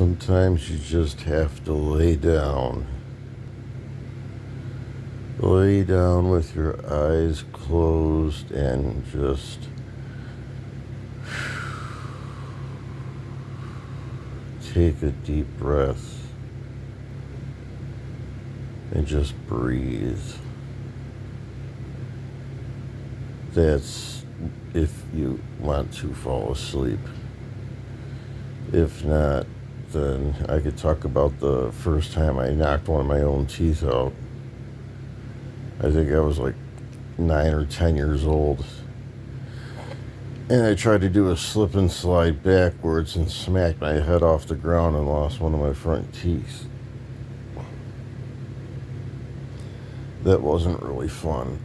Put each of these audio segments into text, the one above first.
Sometimes you just have to lay down. Lay down with your eyes closed and just take a deep breath and just breathe. That's if you want to fall asleep. If not, then I could talk about the first time I knocked one of my own teeth out. I think I was like 9 or 10 years old. And I tried to do a slip and slide backwards and smacked my head off the ground and lost one of my front teeth. That wasn't really fun.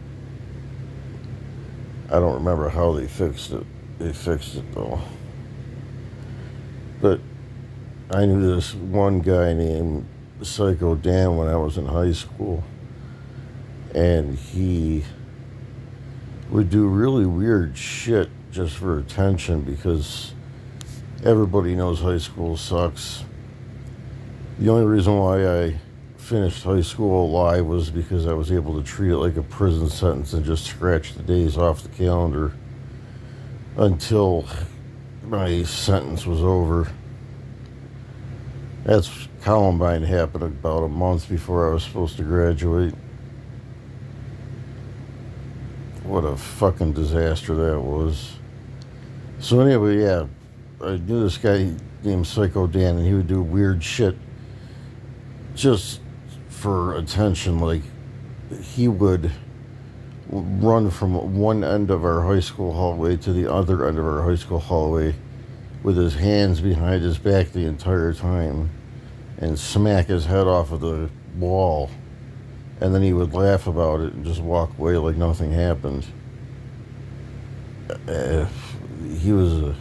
I don't remember how they fixed it. They fixed it though. But I knew this one guy named Psycho Dan when I was in high school. And he would do really weird shit just for attention because everybody knows high school sucks. The only reason why I finished high school alive was because I was able to treat it like a prison sentence and just scratch the days off the calendar until my sentence was over. That's Columbine happened about a month before I was supposed to graduate. What a fucking disaster that was. So anyway, yeah, I knew this guy named Psycho Dan, and he would do weird shit just for attention. Like, he would run from one end of our high school hallway to the other end of our high school hallway with his hands behind his back the entire time and smack his head off of the wall. And then he would laugh about it and just walk away like nothing happened. He was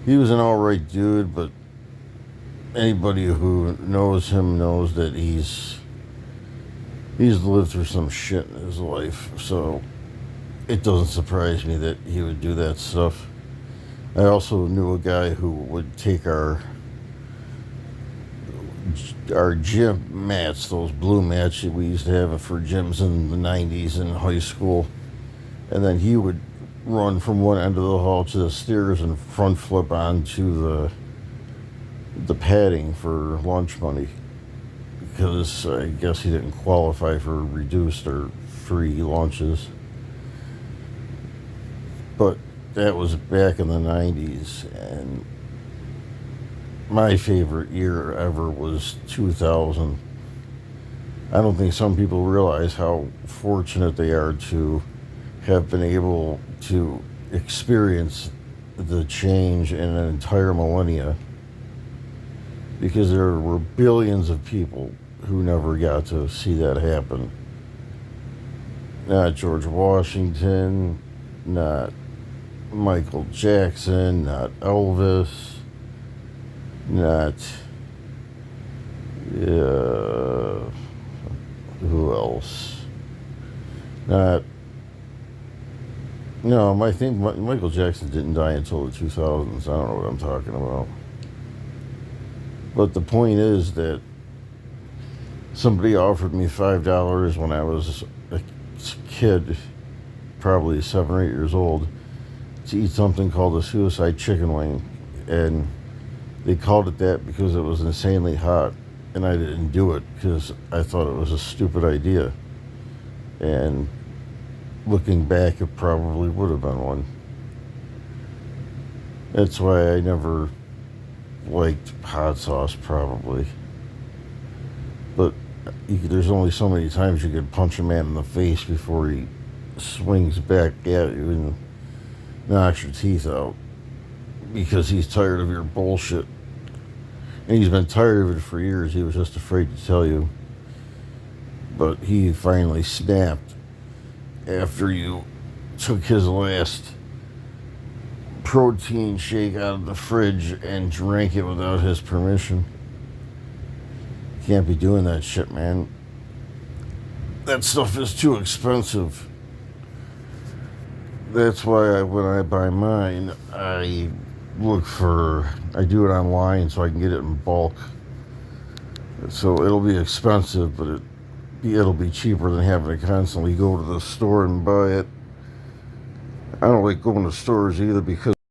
an alright dude, but anybody who knows him knows that he's lived through some shit in his life. So it doesn't surprise me that he would do that stuff. I also knew a guy who would take our gym mats, those blue mats that we used to have for gyms in the 90s in high school, and then he would run from one end of the hall to the stairs and front flip onto the padding for lunch money because I guess he didn't qualify for reduced or free lunches. But that was back in the 90s, and my favorite year ever was 2000. I don't think some people realize how fortunate they are to have been able to experience the change in an entire millennia, because there were billions of people who never got to see that happen. Not George Washington, not Michael Jackson, not Elvis, not who else? I think Michael Jackson didn't die until the 2000s. I don't know what I'm talking about. But the point is that somebody offered me $5 when I was a kid, probably 7 or 8 years old, to eat something called a suicide chicken wing. And they called it that because it was insanely hot. And I didn't do it because I thought it was a stupid idea. And looking back, it probably would have been one. That's why I never liked hot sauce, probably. But there's only so many times you could punch a man in the face before he swings back at you and knocks your teeth out because he's tired of your bullshit. And he's been tired of it for years. He was just afraid to tell you. But he finally snapped after you took his last protein shake out of the fridge and drank it without his permission. You can't be doing that shit, man. That stuff is too expensive. That's why when I buy mine, I I do it online so I can get it in bulk. So it'll be expensive, but it'll be cheaper than having to constantly go to the store and buy it. I don't like going to stores either because